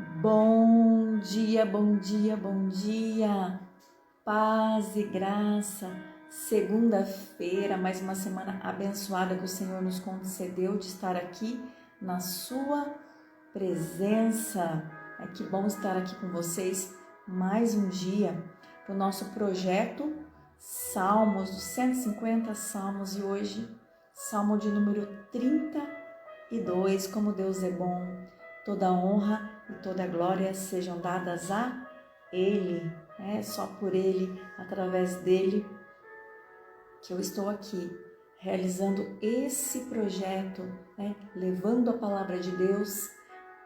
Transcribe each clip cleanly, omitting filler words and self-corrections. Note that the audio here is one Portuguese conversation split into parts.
Bom dia, bom dia, bom dia. Paz e graça. Segunda-feira, mais uma semana abençoada que o Senhor nos concedeu de estar aqui na sua presença. Que bom estar aqui com vocês mais um dia para o nosso projeto Salmos, dos 150 Salmos, e hoje Salmo de número 32. Como Deus é bom, toda honra e toda glória sejam dadas a Ele, só por Ele, através dEle, que eu estou aqui realizando esse projeto, levando a palavra de Deus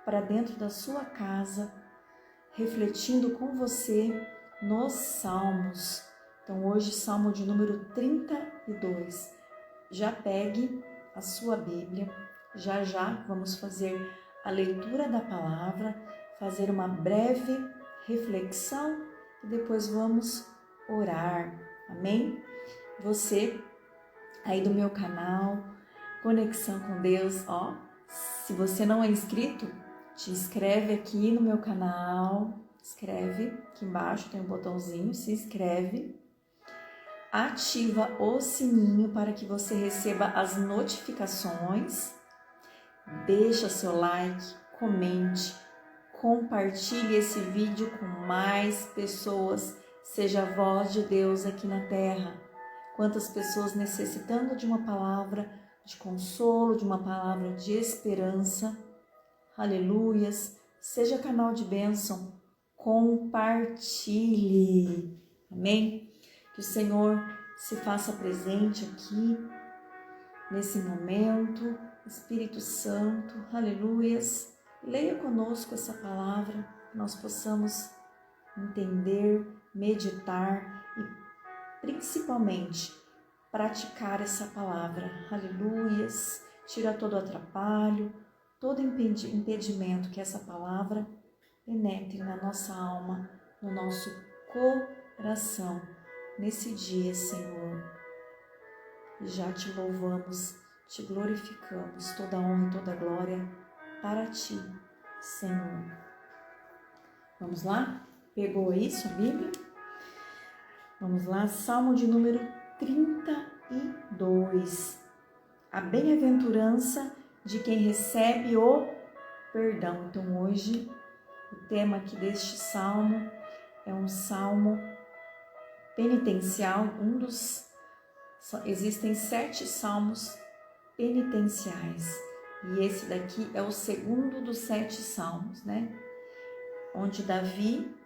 para dentro da sua casa, refletindo com você nos Salmos. Então hoje, Salmo de número 32. Já pegue a sua Bíblia, já vamos fazer a leitura da palavra, fazer uma breve reflexão e depois vamos orar, amém? Você aí do meu canal, Conexão com Deus, se você não é inscrito, te inscreve aqui no meu canal, inscreve, aqui embaixo tem um botãozinho, se inscreve, ativa o sininho para que você receba as notificações, deixa seu like, comente, compartilhe esse vídeo com mais pessoas, seja a voz de Deus aqui na terra. Quantas pessoas necessitando de uma palavra de consolo, de uma palavra de esperança. Aleluias, seja canal de bênção, compartilhe, amém? Que o Senhor se faça presente aqui, nesse momento, Espírito Santo, aleluias. Leia conosco essa palavra, que nós possamos entender, meditar e principalmente praticar essa palavra, aleluias. Tira todo atrapalho, todo impedimento, que essa palavra penetre na nossa alma, no nosso coração. Nesse dia, Senhor, já te louvamos, te glorificamos, toda honra e toda glória para ti, Senhor. Vamos lá? Pegou aí sua Bíblia? Vamos lá, Salmo de número 32. A bem-aventurança de quem recebe o perdão. Então hoje, o tema aqui deste salmo é um salmo penitencial, existem 7 salmos penitenciais, e esse daqui é o segundo dos 7 salmos, onde Davi,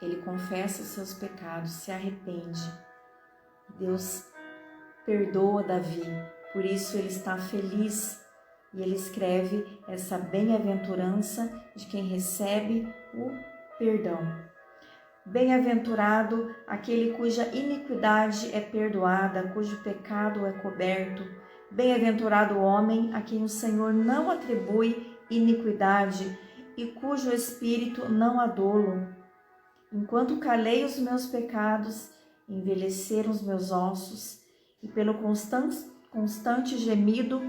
ele confessa os seus pecados, se arrepende, Deus perdoa Davi, por isso ele está feliz, e ele escreve essa bem-aventurança de quem recebe o perdão. Bem-aventurado aquele cuja iniquidade é perdoada, cujo pecado é coberto. Bem-aventurado o homem a quem o Senhor não atribui iniquidade e cujo espírito não há dolo. Enquanto calei os meus pecados, envelheceram os meus ossos, e pelo constante gemido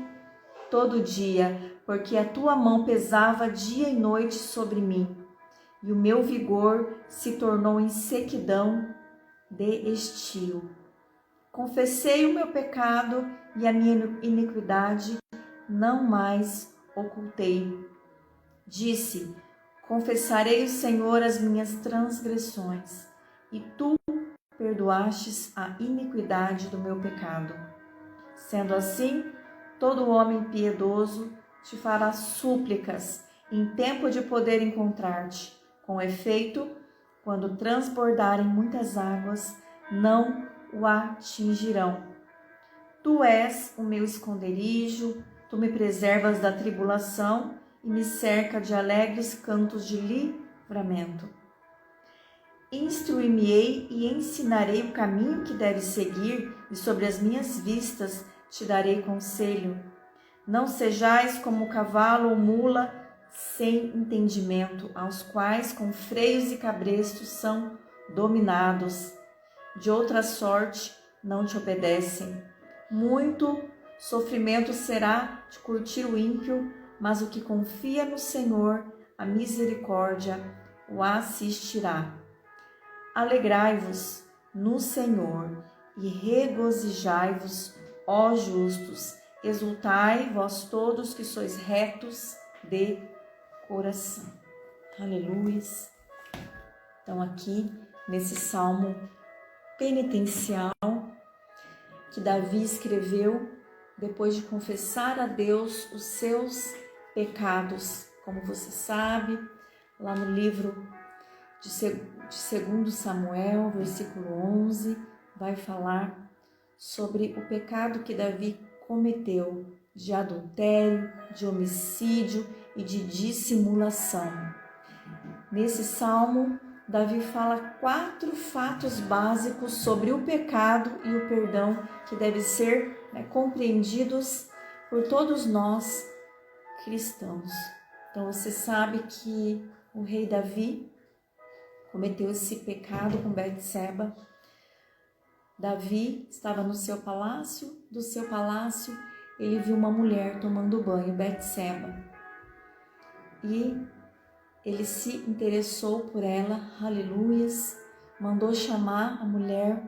todo dia, porque a tua mão pesava dia e noite sobre mim. E o meu vigor se tornou em sequidão de estio. Confessei o meu pecado e a minha iniquidade não mais ocultei. Disse: confessarei ao Senhor as minhas transgressões, e tu perdoastes a iniquidade do meu pecado. Sendo assim, todo homem piedoso te fará súplicas em tempo de poder encontrar-te. Com efeito, quando transbordarem muitas águas, não o atingirão. Tu és o meu esconderijo, tu me preservas da tribulação e me cerca de alegres cantos de livramento. Instrui-me-ei e ensinarei o caminho que deves seguir, e sobre as minhas vistas te darei conselho. Não sejais como cavalo ou mula sem entendimento, aos quais com freios e cabrestos são dominados. De outra sorte não te obedecem. Muito sofrimento será de curtir o ímpio, mas o que confia no Senhor a misericórdia o assistirá. Alegrai-vos no Senhor e regozijai-vos, ó justos, exultai vós todos que sois retos de coração. Aleluia. Então aqui, nesse salmo penitencial que Davi escreveu depois de confessar a Deus os seus pecados. Como você sabe, lá no livro de 2 Samuel, versículo 11, vai falar sobre o pecado que Davi cometeu de adultério, de homicídio e de dissimulação. Nesse salmo, Davi fala 4 fatos básicos sobre o pecado e o perdão que devem ser compreendidos por todos nós cristãos. Então você sabe que o rei Davi cometeu esse pecado com Betseba. Davi estava no seu palácio, do seu palácio ele viu uma mulher tomando banho, Betseba, e ele se interessou por ela, aleluias, mandou chamar a mulher,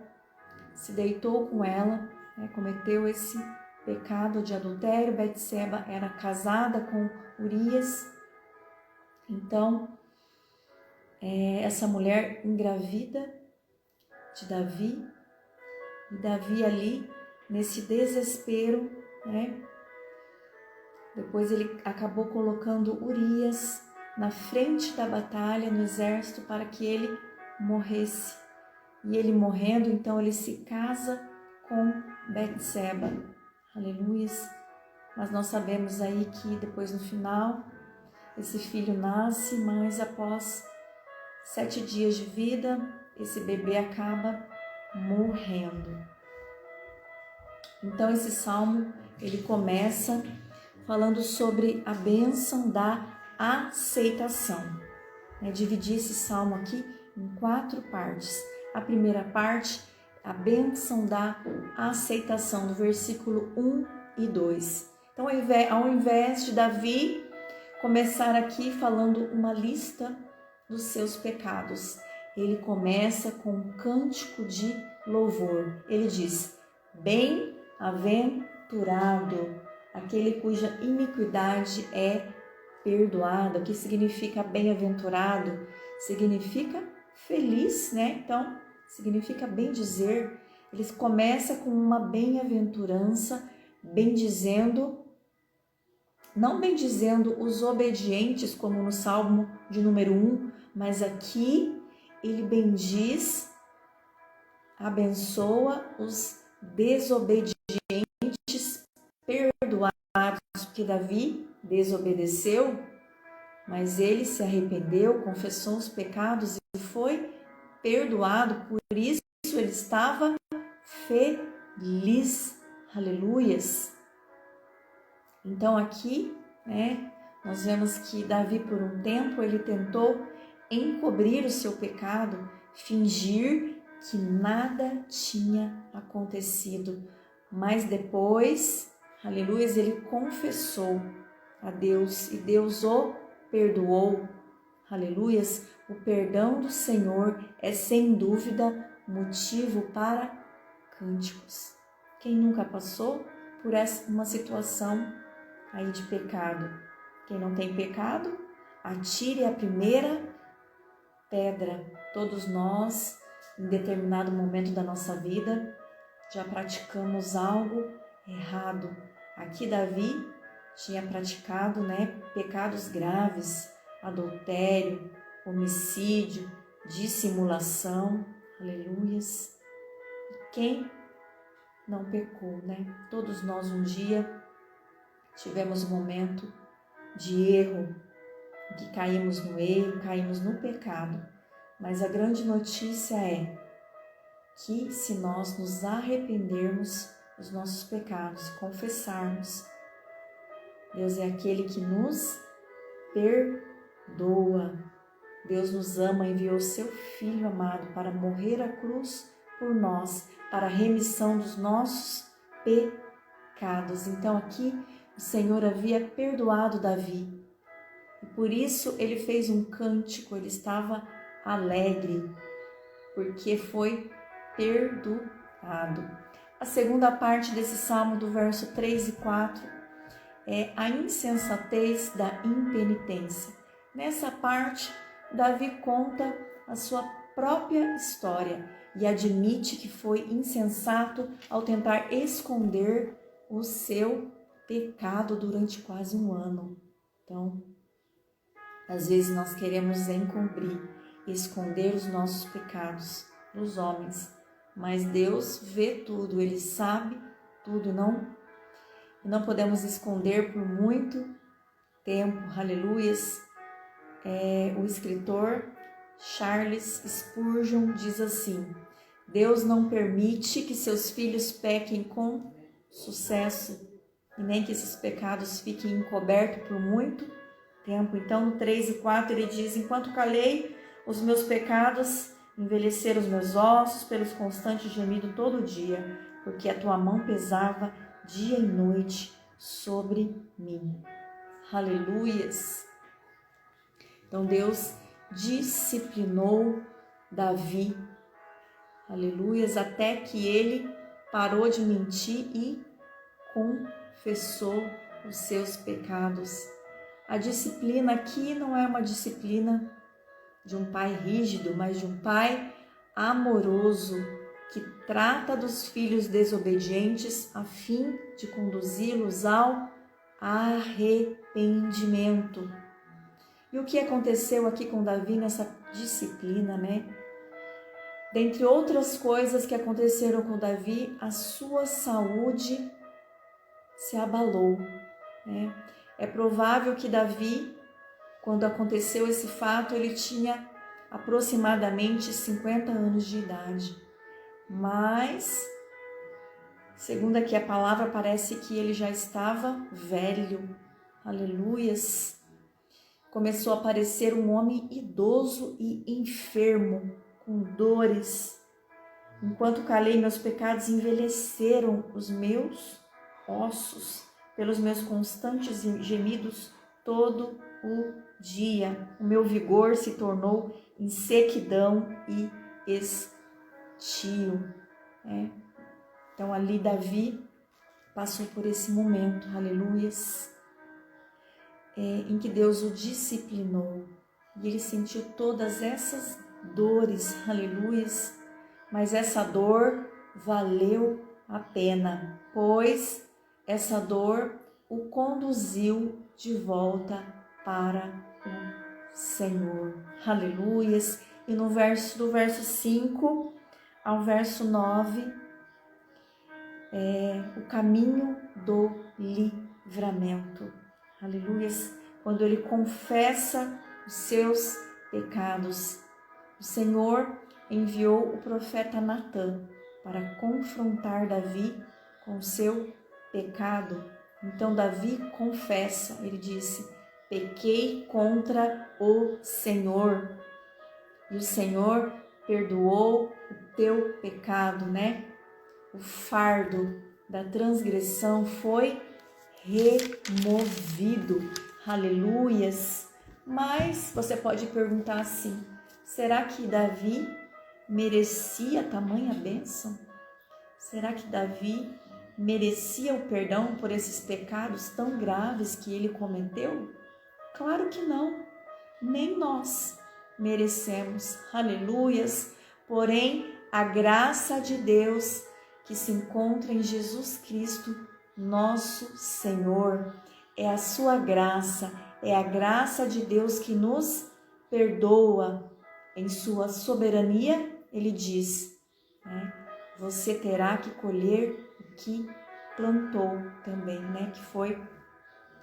se deitou com ela, cometeu esse pecado de adultério. Betseba era casada com Urias, então essa mulher engravida de Davi, e Davi ali, nesse desespero, depois ele acabou colocando Urias na frente da batalha, no exército, para que ele morresse. E ele morrendo, então ele se casa com Betseba. Aleluia. Mas nós sabemos aí que depois no final, esse filho nasce, mas após 7 dias de vida, esse bebê acaba morrendo. Então esse salmo, ele começa falando sobre a bênção da aceitação. Dividir esse salmo aqui em 4 partes. A primeira parte, a bênção da aceitação, do versículo 1 e 2. Então, ao invés de Davi começar aqui falando uma lista dos seus pecados, ele começa com um cântico de louvor. Ele diz: bem-aventurado aquele cuja iniquidade é perdoada. O que significa bem-aventurado? Significa feliz, Então, significa bem dizer. Eles começam com uma bem-aventurança, bendizendo, não bendizendo os obedientes, como no Salmo de número 1, mas aqui ele bendiz, abençoa os desobedientes, perdoados, porque Davi desobedeceu, mas ele se arrependeu, confessou os pecados e foi perdoado. Por isso ele estava feliz. Aleluias. Então aqui, nós vemos que Davi por um tempo ele tentou encobrir o seu pecado, fingir que nada tinha acontecido, mas depois, aleluias, ele confessou a Deus e Deus o perdoou. Aleluias, o perdão do Senhor é sem dúvida motivo para cânticos. Quem nunca passou por uma situação aí de pecado? Quem não tem pecado, atire a primeira pedra. Todos nós, em determinado momento da nossa vida, já praticamos algo errado. Aqui Davi tinha praticado, pecados graves, adultério, homicídio, dissimulação. Aleluias. E quem não pecou, Todos nós um dia tivemos um momento de erro, que caímos no erro, caímos no pecado. Mas a grande notícia é que se nós nos arrependermos dos nossos pecados, confessarmos, Deus é aquele que nos perdoa. Deus nos ama, enviou o seu Filho amado para morrer à cruz por nós, para a remissão dos nossos pecados. Então aqui o Senhor havia perdoado Davi. E por isso ele fez um cântico, ele estava alegre, porque foi perdoado. A segunda parte desse salmo, do verso 3 e 4, é a insensatez da impenitência. Nessa parte, Davi conta a sua própria história e admite que foi insensato ao tentar esconder o seu pecado durante quase um ano. Então, às vezes nós queremos encobrir, esconder os nossos pecados dos homens, mas Deus vê tudo, Ele sabe tudo, não podemos esconder por muito tempo. Aleluias. O escritor Charles Spurgeon diz assim: Deus não permite que seus filhos pequem com sucesso e nem que esses pecados fiquem encobertos por muito tempo. Então, no 3 e 4 ele diz: enquanto calei os meus pecados, envelheceram os meus ossos pelos constantes gemidos todo dia, porque a tua mão pesava dia e noite sobre mim. Aleluias. Então Deus disciplinou Davi, aleluias, até que ele parou de mentir e confessou os seus pecados. A disciplina aqui não é uma disciplina de um pai rígido, mas de um pai amoroso, que trata dos filhos desobedientes a fim de conduzi-los ao arrependimento. E o que aconteceu aqui com Davi nessa disciplina, né? Dentre outras coisas que aconteceram com Davi, a sua saúde se abalou, né? É provável que Davi, quando aconteceu esse fato, ele tinha aproximadamente 50 anos de idade. Mas, segundo aqui a palavra, parece que ele já estava velho. Aleluias. Começou a aparecer um homem idoso e enfermo, com dores. Enquanto calei meus pecados, envelheceram os meus ossos pelos meus constantes gemidos todo o dia. O meu vigor se tornou em sequidão e estio. Então ali Davi passou por esse momento, aleluias, em que Deus o disciplinou. E ele sentiu todas essas dores, aleluias, mas essa dor valeu a pena, pois essa dor o conduziu de volta para o Senhor, aleluias. E no do verso 5 ao verso 9, o caminho do livramento, aleluias. Quando ele confessa os seus pecados, o Senhor enviou o profeta Natã para confrontar Davi com o seu pecado. Então Davi confessa, ele disse: pequei contra o Senhor, e o Senhor perdoou o teu pecado, né? O fardo da transgressão foi removido, aleluias. Mas você pode perguntar assim: será que Davi merecia tamanha bênção? Será que Davi merecia o perdão por esses pecados tão graves que ele cometeu? Claro que não, nem nós merecemos, aleluias. Porém, a graça de Deus que se encontra em Jesus Cristo, nosso Senhor, é a sua graça, é a graça de Deus que nos perdoa. Em sua soberania, ele diz, você terá que colher o que plantou também, que foi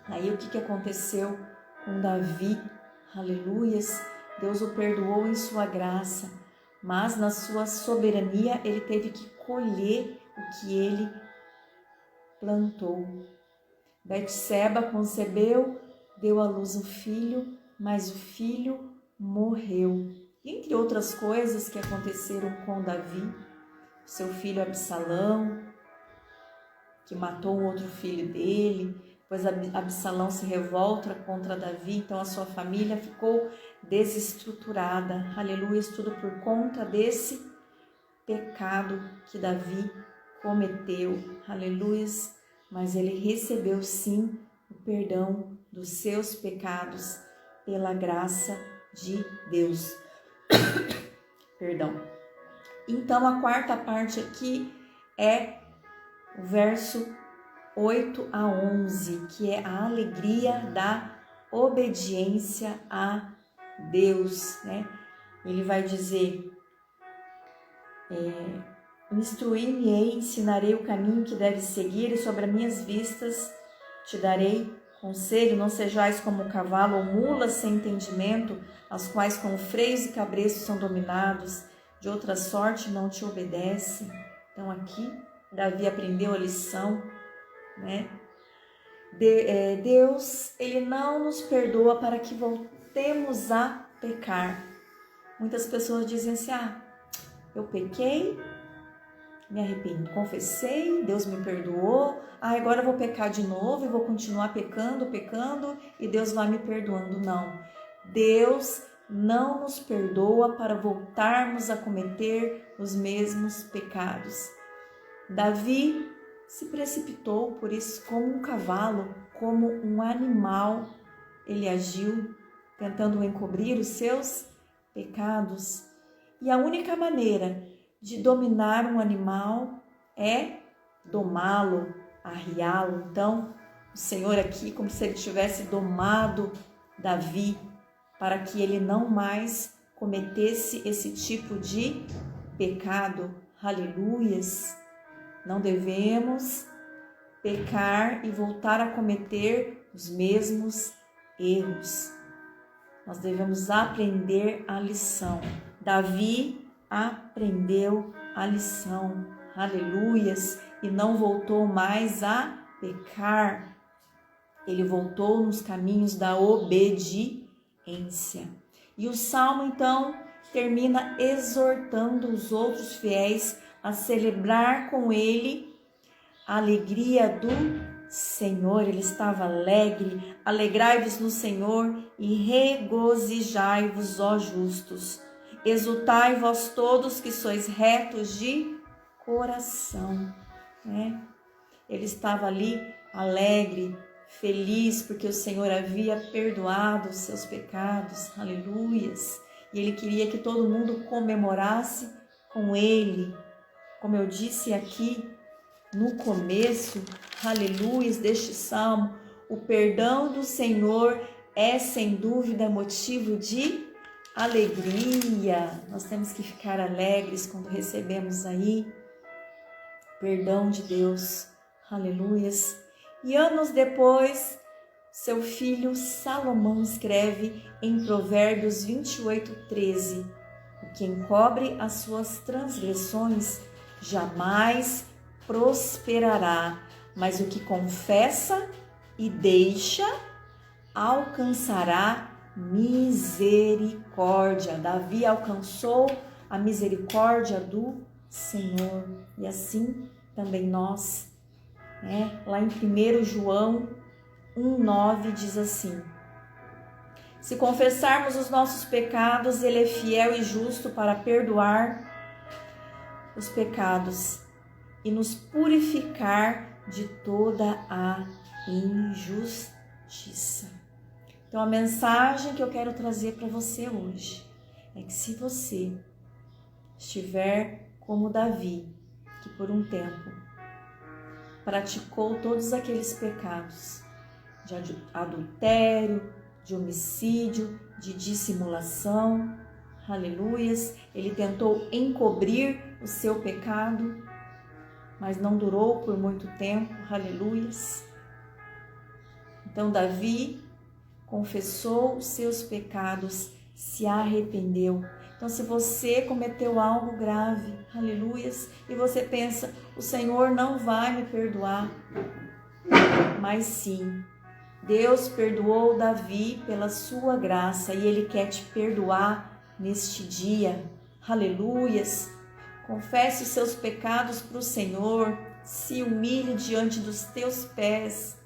aí o que aconteceu com Davi, aleluias. Deus o perdoou em sua graça, mas na sua soberania ele teve que colher o que ele plantou. Betseba concebeu, deu à luz um filho, mas o filho morreu. Entre outras coisas que aconteceram com Davi, seu filho Absalão, que matou um outro filho dele, pois Absalão se revolta contra Davi, então a sua família ficou desestruturada. Aleluia, tudo por conta desse pecado que Davi cometeu. Aleluia, mas ele recebeu sim o perdão dos seus pecados pela graça de Deus. Perdão. Então a quarta parte aqui é o verso 8 a 11, que é a alegria da obediência a Deus, né? Ele vai dizer: instruir-me-ei, ensinarei o caminho que deves seguir, e sobre as minhas vistas te darei conselho. Não sejais como o cavalo ou mula sem entendimento, as quais com freios e cabrestos são dominados, de outra sorte não te obedece. Então aqui Davi aprendeu a lição, né? Deus, ele não nos perdoa para que voltemos a pecar. Muitas pessoas dizem assim: eu pequei, me arrependi, confessei, Deus me perdoou, agora eu vou pecar de novo e vou continuar pecando e Deus vai me perdoando. Não, Deus não nos perdoa para voltarmos a cometer os mesmos pecados. Davi se precipitou, por isso, como um cavalo, como um animal, ele agiu, tentando encobrir os seus pecados. E a única maneira de dominar um animal é domá-lo, arriá-lo. Então, o Senhor aqui, como se ele tivesse domado Davi, para que ele não mais cometesse esse tipo de pecado. Aleluias! Não devemos pecar e voltar a cometer os mesmos erros. Nós devemos aprender a lição. Davi aprendeu a lição. Aleluias! E não voltou mais a pecar. Ele voltou nos caminhos da obediência. E o Salmo, então, termina exortando os outros fiéis a celebrar com ele a alegria do Senhor. Ele estava alegre. Alegrai-vos no Senhor e regozijai-vos, ó justos. Exultai vós todos que sois retos de coração. Né? Ele estava ali alegre, feliz, porque o Senhor havia perdoado os seus pecados. Aleluias! E ele queria que todo mundo comemorasse com ele. Como eu disse aqui no começo, aleluias, deste salmo, o perdão do Senhor é sem dúvida motivo de alegria. Nós temos que ficar alegres quando recebemos aí perdão de Deus. Aleluias. E anos depois, seu filho Salomão escreve em Provérbios 28:13: o que encobre as suas transgressões jamais prosperará, mas o que confessa e deixa alcançará misericórdia. Davi alcançou a misericórdia do Senhor, e assim também nós, né? Lá em 1 João 1:9 diz assim: se confessarmos os nossos pecados, ele é fiel e justo para perdoar os pecados e nos purificar de toda a injustiça. Então a mensagem que eu quero trazer para você hoje é que se você estiver como Davi, que por um tempo praticou todos aqueles pecados de adultério, de homicídio, de dissimulação, aleluias, ele tentou encobrir o seu pecado, mas não durou por muito tempo, aleluias. Então Davi confessou os seus pecados, se arrependeu. Então se você cometeu algo grave, aleluias, e você pensa, o Senhor não vai me perdoar, mas sim, Deus perdoou Davi pela sua graça e Ele quer te perdoar neste dia, aleluias. Confesse os seus pecados para o Senhor, se humilhe diante dos teus pés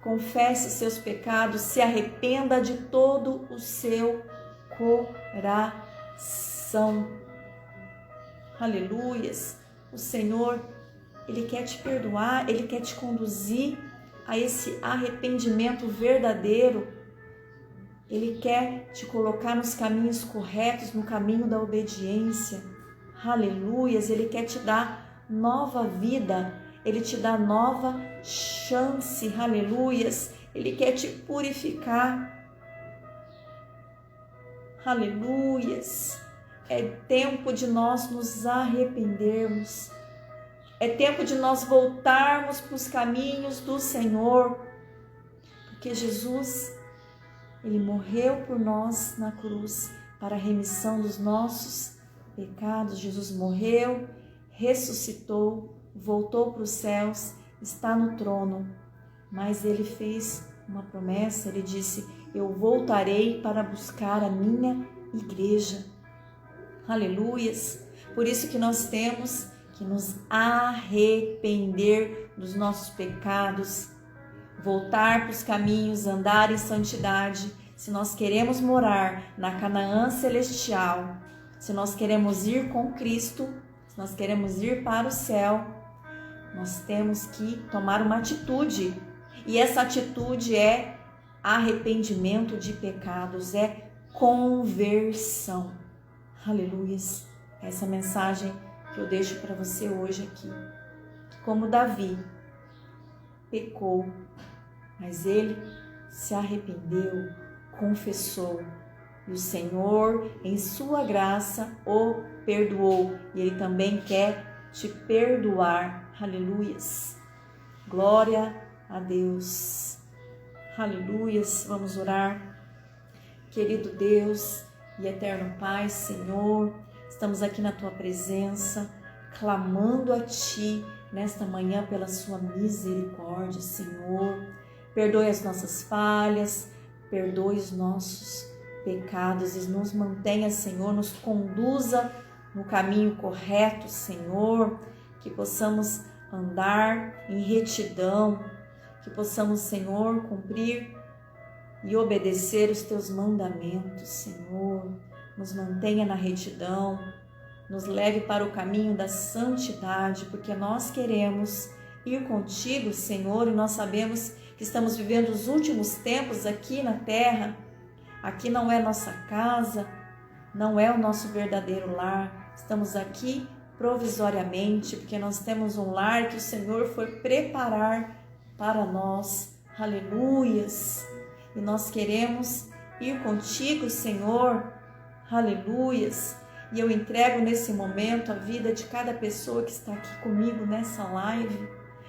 confesse seus pecados, se arrependa de todo o seu coração. Aleluias! O Senhor, Ele quer te perdoar, Ele quer te conduzir a esse arrependimento verdadeiro. Ele quer te colocar nos caminhos corretos, no caminho da obediência. Aleluias! Ele quer te dar nova vida, Ele te dá nova chance. Aleluias! Ele quer te purificar. Aleluias! É tempo de nós nos arrependermos. É tempo de nós voltarmos para os caminhos do Senhor. Porque Jesus, Ele morreu por nós na cruz para a remissão dos nossos pecados. Jesus morreu, ressuscitou, voltou para os céus, está no trono. Mas Ele fez uma promessa, Ele disse: eu voltarei para buscar a minha igreja. Aleluias! Por isso que nós temos que nos arrepender dos nossos pecados, voltar para os caminhos, andar em santidade. Se nós queremos morar na Canaã celestial, se nós queremos ir com Cristo, se nós queremos ir para o céu, nós temos que tomar uma atitude. E essa atitude é arrependimento de pecados, é conversão. Aleluias! Essa mensagem que eu deixo para você hoje aqui. Como Davi pecou, mas ele se arrependeu, confessou, e o Senhor, em sua graça, o perdoou, e Ele também quer te perdoar. Aleluias! Glória a Deus! Aleluias! Vamos orar. Querido Deus e eterno Pai, Senhor, estamos aqui na Tua presença, clamando a Ti nesta manhã pela Sua misericórdia, Senhor. Perdoe as nossas falhas, perdoe os nossos pecados e nos mantenha, Senhor, nos conduza no caminho correto, Senhor, que possamos andar em retidão, que possamos, Senhor, cumprir e obedecer os Teus mandamentos, Senhor. Nos mantenha na retidão, nos leve para o caminho da santidade, porque nós queremos ir contigo, Senhor, e nós sabemos que estamos vivendo os últimos tempos aqui na terra. Aqui não é nossa casa, não é o nosso verdadeiro lar. Estamos aqui provisoriamente, porque nós temos um lar que o Senhor foi preparar para nós. Aleluias! E nós queremos ir contigo, Senhor. Aleluias! E eu entrego nesse momento a vida de cada pessoa que está aqui comigo nessa live.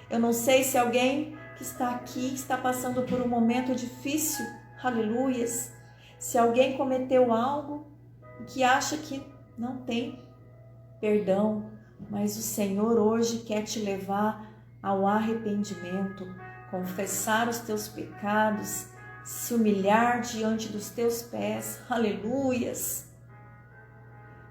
Eu não sei se alguém que está aqui está passando por um momento difícil. Aleluias! Se alguém cometeu algo que acha que não tem perdão, mas o Senhor hoje quer te levar ao arrependimento, confessar os teus pecados, se humilhar diante dos teus pés. Aleluias!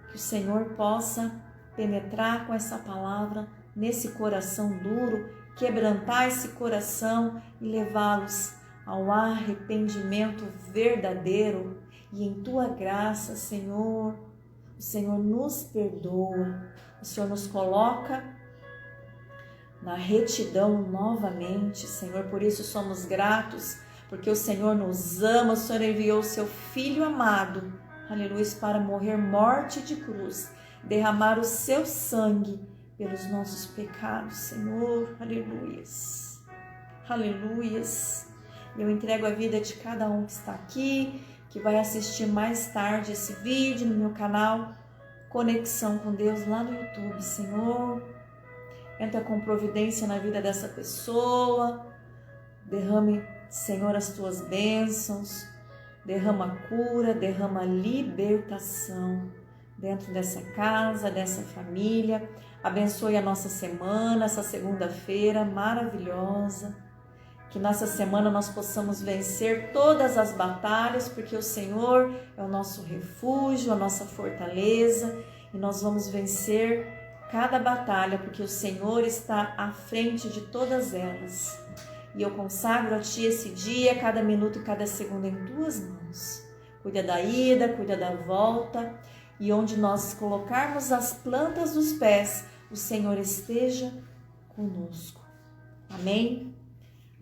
Que o Senhor possa penetrar com essa palavra nesse coração duro, quebrantar esse coração e levá-los ao arrependimento verdadeiro. E em Tua graça, Senhor, o Senhor nos perdoa, o Senhor nos coloca na retidão novamente, Senhor. Por isso somos gratos, porque o Senhor nos ama, o Senhor enviou o Seu Filho amado, aleluia, para morrer morte de cruz, derramar o Seu sangue pelos nossos pecados, Senhor, aleluias, aleluias. Eu entrego a vida de cada um que está aqui, que vai assistir mais tarde esse vídeo no meu canal Conexão com Deus lá no YouTube, Senhor. Entra com providência na vida dessa pessoa, derrame, Senhor, as Tuas bênçãos, derrama cura, derrama libertação dentro dessa casa, dessa família. Abençoe a nossa semana, essa segunda-feira maravilhosa. Que nessa semana nós possamos vencer todas as batalhas, porque o Senhor é o nosso refúgio, a nossa fortaleza, e nós vamos vencer cada batalha, porque o Senhor está à frente de todas elas. E eu consagro a Ti esse dia, cada minuto e cada segundo em Tuas mãos. Cuida da ida, cuida da volta. E onde nós colocarmos as plantas dos pés, o Senhor esteja conosco. Amém?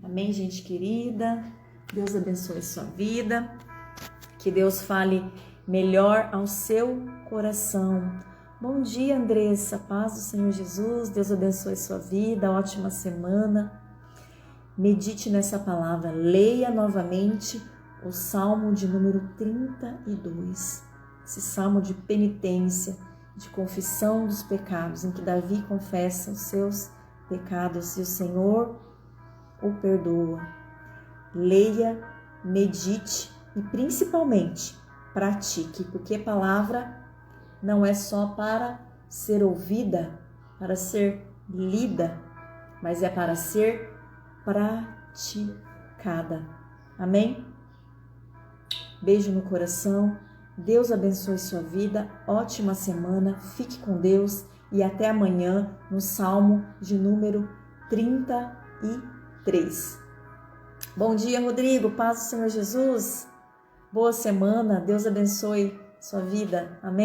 Amém, gente querida. Deus abençoe sua vida. Que Deus fale melhor ao seu coração. Bom dia, Andressa. Paz do Senhor Jesus. Deus abençoe sua vida. Ótima semana. Medite nessa palavra. Leia novamente o Salmo de número 32. Esse salmo de penitência, de confissão dos pecados, em que Davi confessa os seus pecados e o Senhor o perdoa. Leia, medite e principalmente pratique, porque a palavra não é só para ser ouvida, para ser lida, mas é para ser praticada. Amém? Beijo no coração. Deus abençoe sua vida. Ótima semana. Fique com Deus e até amanhã no Salmo de número 33. Bom dia, Rodrigo. Paz do Senhor Jesus. Boa semana. Deus abençoe sua vida. Amém?